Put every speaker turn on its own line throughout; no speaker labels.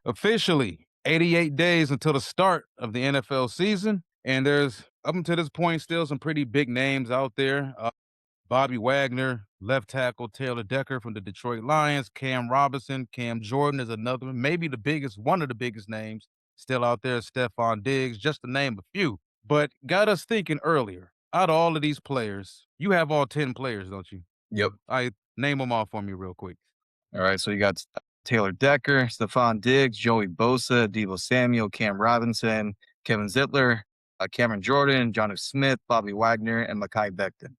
Officially, 88 days until the start of the NFL season, and there's up until this point still some pretty big names out there. Bobby Wagner, left tackle Taylor Decker from the Detroit Lions, Cam Robinson, Cam Jordan is another one, maybe the biggest, one of the biggest names still out there, Stefon Diggs, just to name a few. But got us thinking earlier. Out of all of these players, you have all 10 players, don't you?
Yep.
I name them all for me real quick.
All right. So you got Taylor Decker, Stefon Diggs, Joey Bosa, Debo Samuel, Cam Robinson, Kevin Zittler, Cameron Jordan, Johnny Smith, Bobby Wagner, and Makai Becton.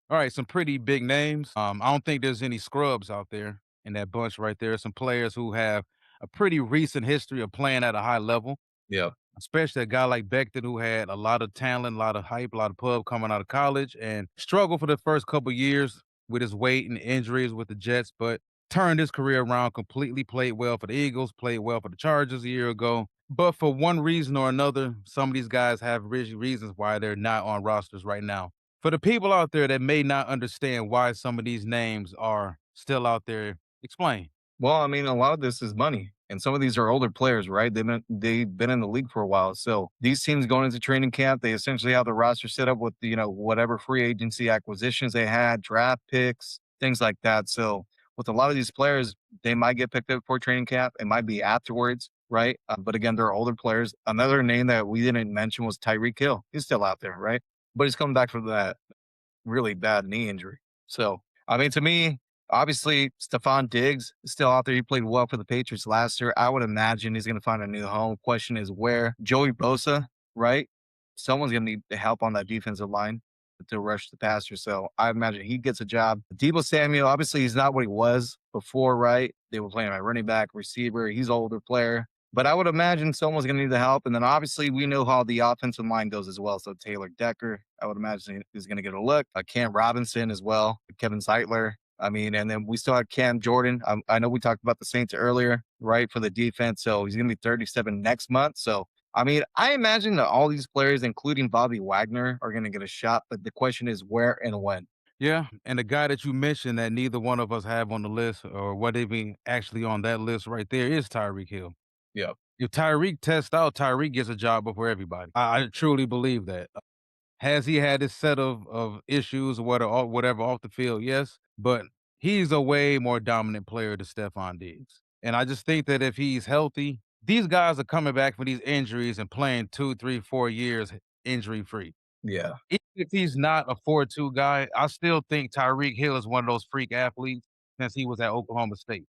All right, some pretty big names. I don't think there's any scrubs out there in that bunch right there. Some players who have a pretty recent history of playing at a high level,
Yeah.
especially a guy like Becton who had a lot of talent, a lot of hype, a lot of pub coming out of college and struggled for the first couple years with his weight and injuries with the Jets, but turned his career around completely, played well for the Eagles, played well for the Chargers a year ago. But for one reason or another, some of these guys have reasons why they're not on rosters right now. For the people out there that may not understand why some of these names are still out there, explain.
Well, I mean, a lot of this is money, and some of these are older players, right? They've been in the league for a while. So these teams going into training camp, they essentially have the roster set up with whatever free agency acquisitions they had, draft picks, things like that. So with a lot of these players, they might get picked up for training camp. It might be afterwards, right? But again, they're older players. Another name that we didn't mention was Tyreek Hill. He's still out there, right? But he's coming back from that really bad knee injury. So, I mean, to me, obviously, Stefon Diggs is still out there. He played well for the Patriots last year. I would imagine he's going to find a new home. Question is where? Joey Bosa, right? Someone's going to need the help on that defensive line to rush the passer. So I imagine he gets a job. Debo Samuel, obviously, he's not what he was before, right? They were playing at running back, receiver. He's an older player. But I would imagine someone's going to need the help. And then obviously we know how the offensive line goes as well. So Taylor Decker, I would imagine he's going to get a look. Cam Robinson as well. Kevin Zeitler. I mean, and then we still have Cam Jordan. I know we talked about the Saints earlier, right, for the defense. So he's going to be 37 next month. So, I mean, I imagine that all these players, including Bobby Wagner, are going to get a shot. But the question is where and when.
Yeah, and the guy that you mentioned that neither one of us have on the list or what even actually on that list right there is Tyreek Hill.
Yeah.
If Tyreek tests out, Tyreek gets a job before everybody. I truly believe that. Has he had his set of issues or whatever off the field? Yes, but he's a way more dominant player than Stefon Diggs. And I just think that if he's healthy, these guys are coming back from these injuries and playing 2, 3, 4 years injury free.
Yeah.
Even if he's not a 4-2 guy, I still think Tyreek Hill is one of those freak athletes since he was at Oklahoma State.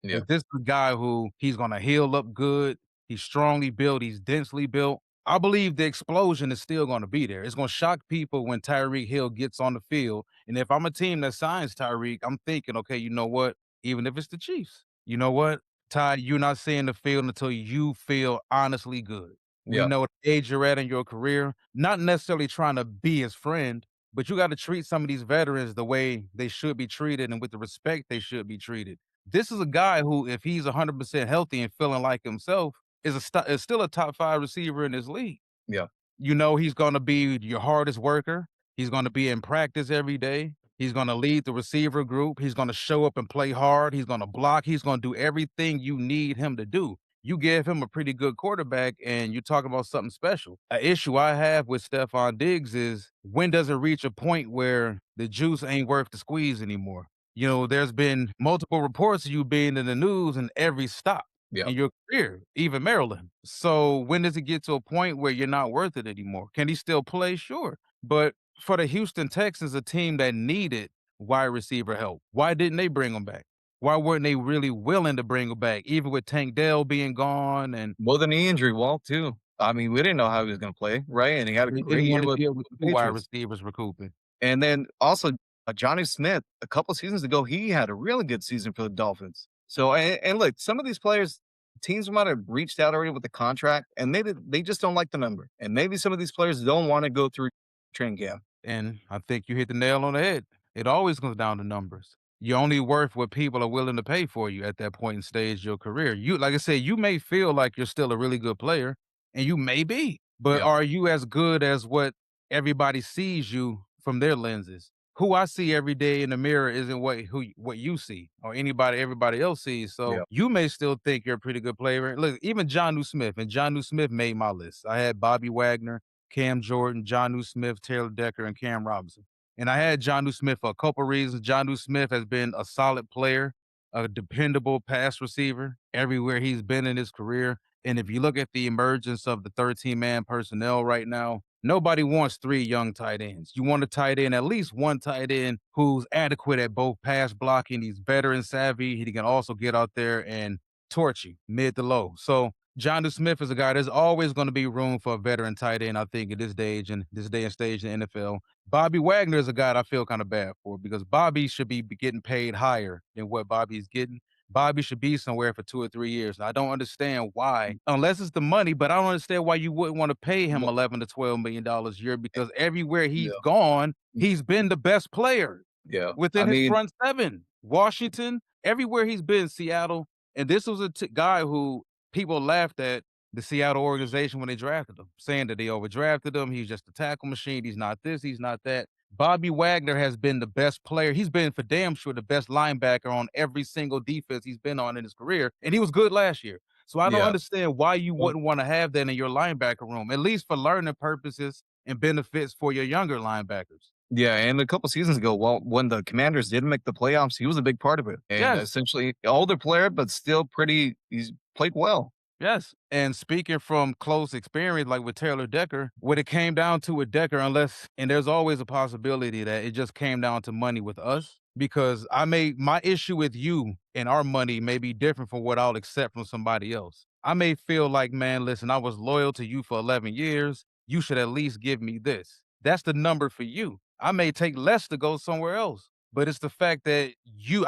Yeah.
If this is a guy who he's gonna heal up good, he's strongly built, he's densely built, I believe the explosion is still gonna be there. It's gonna shock people when Tyreek Hill gets on the field, and if I'm a team that signs Tyreek, I'm thinking, "Okay, you know what? Even if it's the Chiefs, you know what? Ty, you're not seeing the field until you feel honestly good. We
Yeah.
know the age you're at in your career, not necessarily trying to be his friend, but you gotta treat some of these veterans the way they should be treated and with the respect they should be treated. This is a guy who, if he's 100% healthy and feeling like himself, is still a top 5 receiver in this league.
Yeah.
You know, he's gonna be your hardest worker. He's gonna be in practice every day. He's gonna lead the receiver group. He's gonna show up and play hard. He's gonna block. He's gonna do everything you need him to do. You give him a pretty good quarterback, and you're talking about something special. An issue I have with Stefon Diggs is when does it reach a point where the juice ain't worth the squeeze anymore? You know, there's been multiple reports of you being in the news in every stop
Yeah.
in your career, even Maryland. So when does it get to a point where you're not worth it anymore? Can he still play? Sure. But for the Houston Texans, a team that needed wide receiver help, why didn't they bring him back? Why weren't they really willing to bring him back, even with Tank Dell being gone and
Well, the knee injury, Walt, too. I mean, we didn't know how he was going to play, right? And he had a
they
great
didn't want
year
to
with
deal with
the
2 wide
Patriots.
receivers recouping?
And then also Johnny Smith, a couple seasons ago, he had a really good season for the Dolphins. So and look, some of these players, teams might have reached out already with the contract, and they just don't like the number. And maybe some of these players don't want to go through training camp.
And I think you hit the nail on the head. It always comes down to numbers. You're only worth what people are willing to pay for you at that point in stage of your career. You, like I said, you may feel like you're still a really good player, and you may be, but
Yeah,
are you as good as what everybody sees you from their lenses? who I see every day in the mirror isn't what you see or everybody else sees. So
Yeah.
you may still think you're a pretty good player. Look, even John Smith, and John Smith made my list. I had Bobby Wagner, Cam Jordan, John Smith, Taylor Decker, and Cam Robinson. And I had John Smith for a couple reasons. John Smith has been a solid player, a dependable pass receiver everywhere he's been in his career. And if you look at the emergence of the 13-man personnel right now, nobody wants three young tight ends. You want a tight end, at least one tight end who's adequate at both pass blocking. He's veteran savvy. He can also get out there and torch you mid to low. So John Smith is a guy. There's always going to be room for a veteran tight end, I think, at this stage and this day and stage in the NFL. Bobby Wagner is a guy that I feel kind of bad for because Bobby should be getting paid higher than what Bobby's getting. Bobby should be somewhere for 2 or 3 years. And I don't understand why, unless it's the money, but I don't understand why you wouldn't want to pay him
Mo
11 to $12 million a year because everywhere he's
Yeah.
gone, he's been the best player
Yeah. I
within his
mean,
front seven. Washington, everywhere he's been, Seattle. And this was a guy who people laughed at the Seattle organization when they drafted him, saying that they overdrafted him. He's just a tackle machine. He's not this, he's not that. Bobby Wagner has been the best player. He's been for damn sure the best linebacker on every single defense he's been on in his career, and he was good last year. So I don't
yeah.
understand why you
Well,
wouldn't want to have that in your linebacker room, at least for learning purposes and benefits for your younger linebackers.
yeah, and a couple seasons ago, well, when the Commanders didn't make the playoffs, he was a big part of it, and
Yes.
essentially older player, but still pretty he's played well.
Yes, and speaking from close experience, like with Taylor Decker, when it came down to a Decker, unless and there's always a possibility that it just came down to money with us, because I may my issue with you and our money may be different from what I'll accept from somebody else. I may feel like, man, listen, I was loyal to you for 11 years. You should at least give me this. That's the number for you. I may take less to go somewhere else, but it's the fact that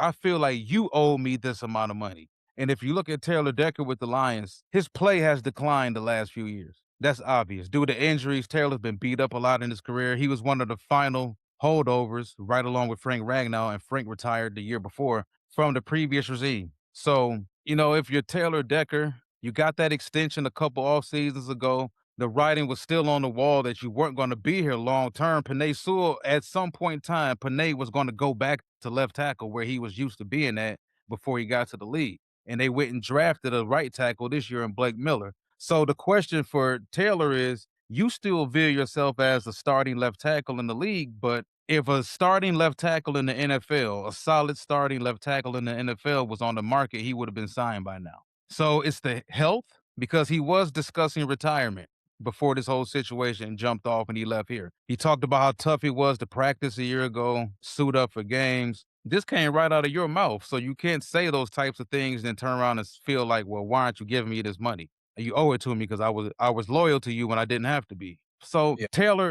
I feel like you owe me this amount of money. And if you look at Taylor Decker with the Lions, his play has declined the last few years. That's obvious. Due to injuries, Taylor's been beat up a lot in his career. He was one of the final holdovers, right along with Frank Ragnow, and Frank retired the year before from the previous regime. So, if you're Taylor Decker, you got that extension a couple off seasons ago. The writing was still on the wall that you weren't going to be here long term. Panay Sewell, at some point in time, Panay was going to go back to left tackle where he was used to being at before he got to the league and they went and drafted a right tackle this year in Blake Miller. So the question for Taylor is, you still view yourself as a starting left tackle in the league, but if a starting left tackle in the NFL, a solid starting left tackle in the NFL was on the market, he would have been signed by now. So it's the health because he was discussing retirement before this whole situation jumped off and he left here. He talked about how tough he was to practice a year ago, suit up for games. This came right out of your mouth. So you can't say those types of things and then turn around and feel like, well, why aren't you giving me this money? You owe it to me because I was loyal to you when I didn't have to be. So
Yeah.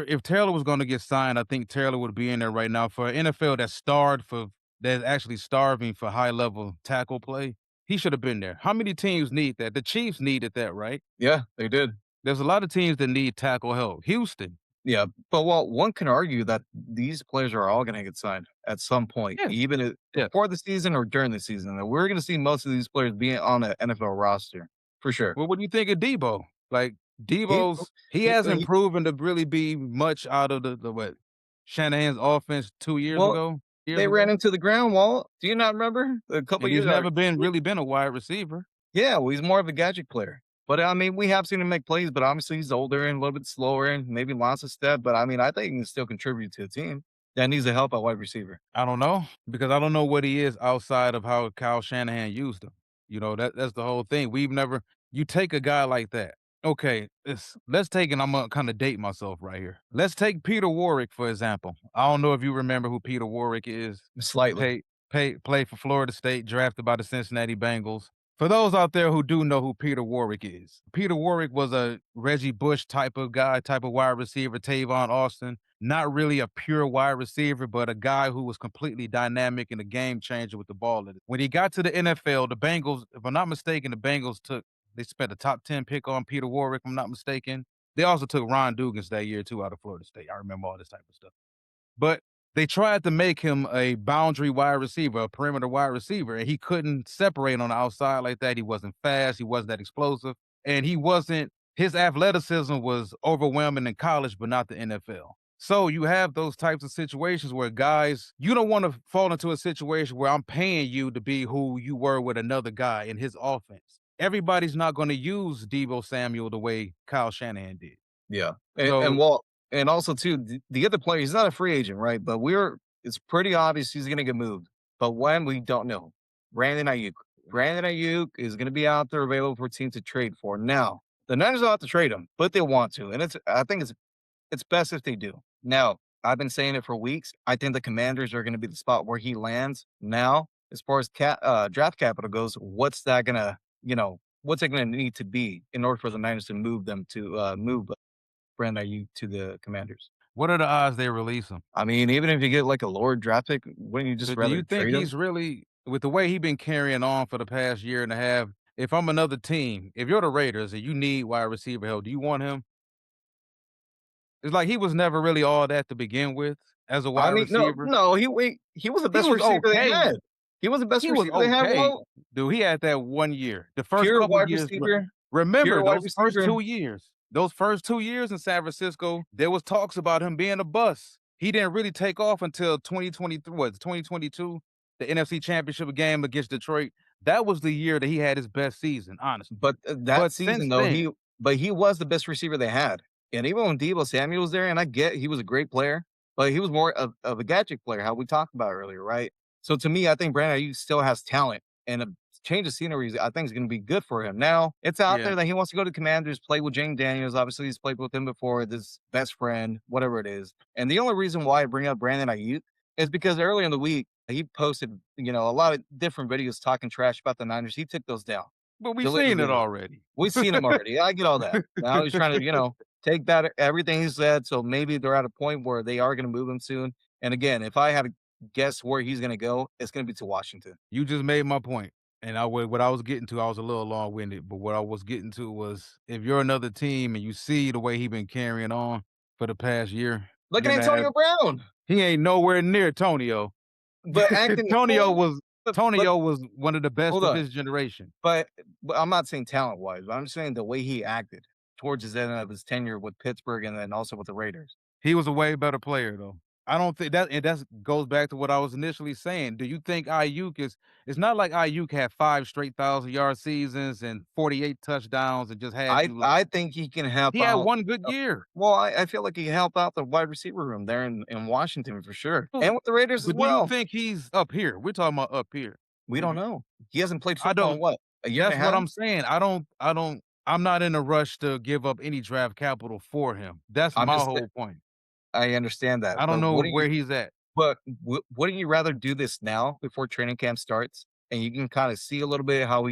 If Taylor was going to get signed, I think Taylor would be in there right now for an NFL that's actually starving for high level tackle play. He should have been there. How many teams need that? The Chiefs needed that, right?
Yeah, they did.
There's a lot of teams that need tackle help. Houston.
Yeah, but well, one can argue that these players are all gonna get signed at some point,
Yes.
even
Yes.
before the season or during the season, and we're gonna see most of these players being on an NFL roster for sure.
Well, what do you think of Debo? Like
He
he hasn't
he
proven to really be much out of the what Shanahan's offense 2 years
well,
ago, years
they ran
ago,
into the ground wall. Do you not remember? A couple
and he's
years
never been really been a wide receiver.
yeah, well, he's more of a gadget player. But I mean, we have seen him make plays, but obviously he's older and a little bit slower and maybe lost a step. But I mean, I think he can still contribute to the team that needs the help at wide receiver.
I don't know because I don't know what he is outside of how Kyle Shanahan used him. That's the whole thing. We've never you take a guy like that. Okay, let's take and I'm gonna kind of date myself right here. Let's take Peter Warwick for example. I don't know if you remember who Peter Warwick is.
Slightly.
Played for Florida State, drafted by the Cincinnati Bengals. For those out there who do know who Peter Warwick is, Peter Warwick was a Reggie Bush type of guy, type of wide receiver, Tavon Austin. Not really a pure wide receiver, but a guy who was completely dynamic and a game changer with the ball. When he got to the NFL, the Bengals, if I'm not mistaken, they spent a top 10 pick on Peter Warwick, if I'm not mistaken. They also took Ron Dugans that year too out of Florida State. I remember all this type of stuff. But they tried to make him a boundary wide receiver, a perimeter wide receiver, and he couldn't separate on the outside like that. He wasn't fast, he wasn't that explosive, and his athleticism was overwhelming in college, but not the NFL. So you have those types of situations where guys, you don't want to fall into a situation where I'm paying you to be who you were with another guy in his offense. Everybody's not going to use Debo Samuel the way Kyle Shanahan did.
Yeah, and
So
well, and also too, the other player, he's not a free agent, right? But it's pretty obvious he's going to get moved. But when we don't know, Brandon Ayuk. Brandon Ayuk is going to be out there available for a team to trade for. Now, the Niners don't have to trade him, but they want to, and I think it's best if they do. Now, I've been saying it for weeks. I think the Commanders are going to be the spot where he lands. Now, as far as draft capital goes, what's that gonna, what's it gonna need to be in order for the Niners to move Brandon Ayuk to the Commanders?
what are the odds they release him?
I mean, even if you get like a lower draft pick, wouldn't you just
But do
rather
you think
trade him?
he's really with the way he been carrying on for the past year and a half? If I'm another team, if you're the Raiders and you need wide receiver help, do you want him? It's like he was never really all that to begin with as a
I
wide
mean, no,
receiver.
no, he was the
He
best
was
receiver they
okay.
had. He was the best
He was
receiver they had.
okay.
Well,
Dude, he had that 1 year. The first
pure
couple
wide
years,
receiver,
remember
pure wide
those first
receiver.
2 years. Those first 2 years in San Francisco, there was talks about him being a bust. He didn't really take off until 2023 what, 2022, the NFC Championship game against Detroit. That was the year that he had his best season, honestly.
But, that
But
season
since
though,
then,
he was the best receiver they had, and even when Deebo Samuel was there, and I get he was a great player, but he was more of a gadget player, how we talked about earlier, right? So to me, I think Brandon Ayuk still has talent, and a change of scenery I think is gonna be good for him. Now, it's out
yeah.
there that he wants to go to Commanders, play with James Daniels, obviously, he's played with him before, this best friend, whatever it is, and the only reason why I bring up Brandon Ayuk is because earlier in the week, he posted, a lot of different videos talking trash about the Niners, he took those down.
But we
Delete the
seen it
video.
already.
We've seen him already. I get all that. Now he's trying to, take back everything he said. So maybe they're at a point where they are going to move him soon. And again, if I had to guess where he's going to go, it's going to be to Washington.
You just made my point, and what I was getting to, I was a little long-winded, but what I was getting to was if you're another team and you see the way he been carrying on for the past
Look
year
at
and a half,
Antonio Brown,
he ain't nowhere near Tonio.
but acting
Tonio
well.
was
But
Tonio was one of the best
hold
of
on.
his generation.
But I'm not saying talent wise, but I'm just saying the way he acted towards his end of his tenure with Pittsburgh and then also with the Raiders.
He was a way better player, though. I don't think that and that goes back to what I was initially saying. Do you think Ayuk is it's not like Ayuk had 5 straight 1,000-yard seasons and 48 touchdowns and just had you
I think he can help
he had
out.
1 good year.
Well, I feel like he can help out the wide receiver room there in Washington for sure,
But
and with the Raiders as
but do you
well.
think he's up here? We're talking about up here.
We don't know. He hasn't played
I
football in
don't
what, a year and a
that's what
half?
I'm saying. I'm not in a rush to give up any draft capital for him. That's
I'm
my
just
whole point.
I understand that,
I don't
but
know where he's at.
wouldn't you rather do this now before training camp starts, and you can kinda see a little bit how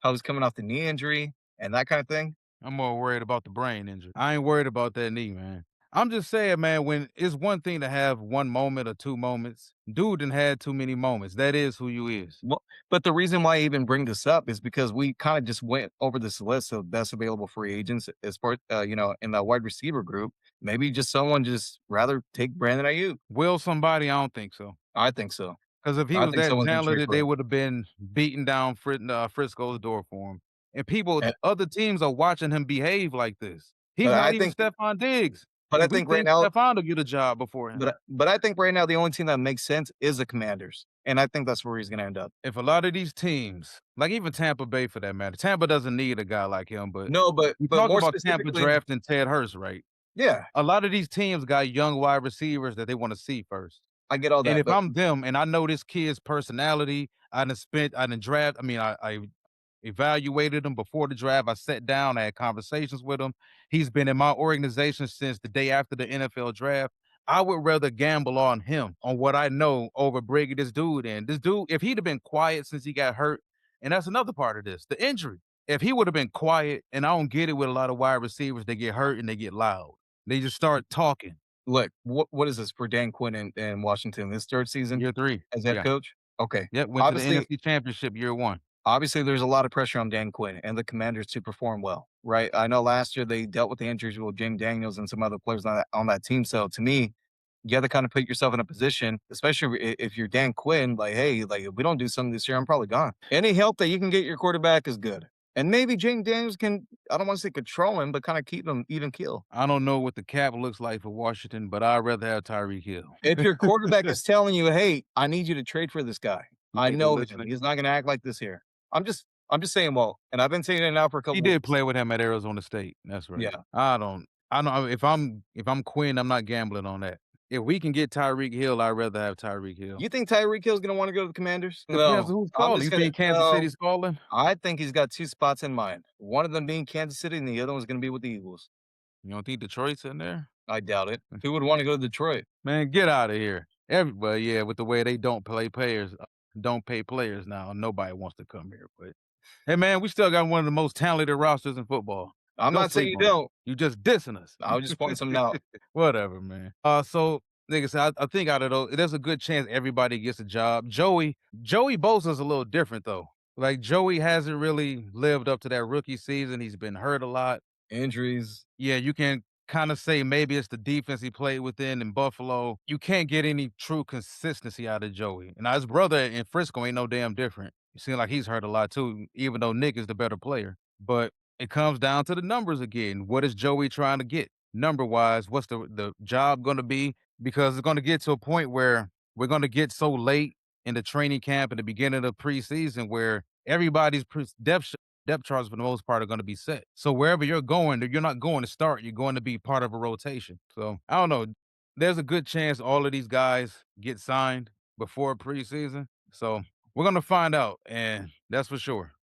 how he's coming off the knee injury and that kind of thing?
I'm more worried about the brain injury. I ain't worried about that knee, man. I'm just saying, man, when it's one thing to have 1 moment or 2 moments. Dude done had too many moments. That is who you is.
Well, but the reason why I even bring this up is because we kinda just went over this list of best available free agents as far in the wide receiver group. Maybe just someone just rather take Brandon Ayuk.
Will somebody? I don't think so.
I think so.
Because if he
I
was
think
that
someone's gonna trade
talented,
for
they
him.
would have been beating down Frisco's door for him. And
Eh,
other teams are watching him behave like this. He's
but
not
I
even
think
Stefon Diggs,
but I
and we
think right
think
now
Stefon will get a job before him.
but I think right now the only team that makes sense is the Commanders, and I think that's where he's gonna end up.
If a lot of these teams, like even Tampa Bay for that matter, Tampa doesn't need a guy like him, but
No,
you
but
talk
more
about Tampa
specifically,
drafting Ted Hurst, right?
yeah,
A lot of these teams got young wide receivers that they wanna see first.
I get all
And
that,
if
but
I'm them and I know this kid's personality, I done draft I mean, I evaluated him before the draft. I sat down, I had conversations with him. He's been in my organization since the day after the NFL draft. I would rather gamble on him, on what I know, over bringing this dude in. This dude, if he'd have been quiet since he got hurt, and that's another part of this, the injury. If he would have been quiet, and I don't get it with a lot of wide receivers, they get hurt and they get loud. They just start talking.
look, what is this for Dan Quinn in Washington? His 3rd season
Year 3.
as head
Yeah.
coach? Okay.
Yep, went to the
Obviously
NFC Championship year 1.
obviously, there's a lot of pressure on Dan Quinn and the Commanders to perform well, right? I know last year they dealt with the injuries with James Daniels and some other players on that team, so to me, you have to kinda put yourself in a position, especially if you're Dan Quinn, like, "Hey, like, if we don't do something this year, I'm probably gone." Any help that you can get your quarterback is good. And maybe Jaden Daniels can, I don't want to say control him, but kind of keep him even keel.
I don't know what the cap looks like for Washington, but I'd rather have Tyreek Hill.
If your quarterback is telling you, "Hey, I need you to trade for this guy.
You
I
think they're
know him.
listening?
He's not gonna act like this here." I'm just saying, well, and I've been saying it now for a
He
couple
did
weeks.
play with him at Arizona State. That's right.
Yeah.
I know if I'm Quinn, I'm not gambling on that. If we can get Tyreek Hill, I'd rather have Tyreek Hill.
You think Tyreek Hill's gonna wanna go to the Commanders?
Depends
No.
on who's
I'm
calling.
just
You
gonna
think Kansas
no.
City's calling?
I think he's got 2 spots in mind. One of them being Kansas City, and the other one's gonna be with the Eagles.
You don't think Detroit's in there?
I doubt it. Who would wanna go to Detroit?
Man, get out of here. Everybody, yeah, with the way they don't pay players now, nobody wants to come here. But hey, man, we still got one of the most talented rosters in football.
I'm
Don't
not saying
sleep
you
on it.
don't.
You just dissing us.
I was just pointing something out.
Whatever, man. So like I said, I think out of those, there's a good chance everybody gets a job. Joey Bosa's a little different though. Like Joey hasn't really lived up to that rookie season. He's been hurt a lot.
Injuries.
Yeah, you can kinda say maybe it's the defense he played within in Buffalo. You can't get any true consistency out of Joey. And now his brother in Frisco ain't no damn different. It seems like he's hurt a lot too, even though Nick is the better player. But it comes down to the numbers again. What is Joey trying to get? Number-wise, what's the job gonna be? Because it's gonna get to a point where we're gonna get so late in the training camp and the beginning of preseason where everybody's depth charts for the most part are going to be set. So wherever you're going, you're not going to start. You're going to be part of a rotation. So I don't know. There's a good chance all of these guys get signed before preseason. So we're going to find out, and that's for sure.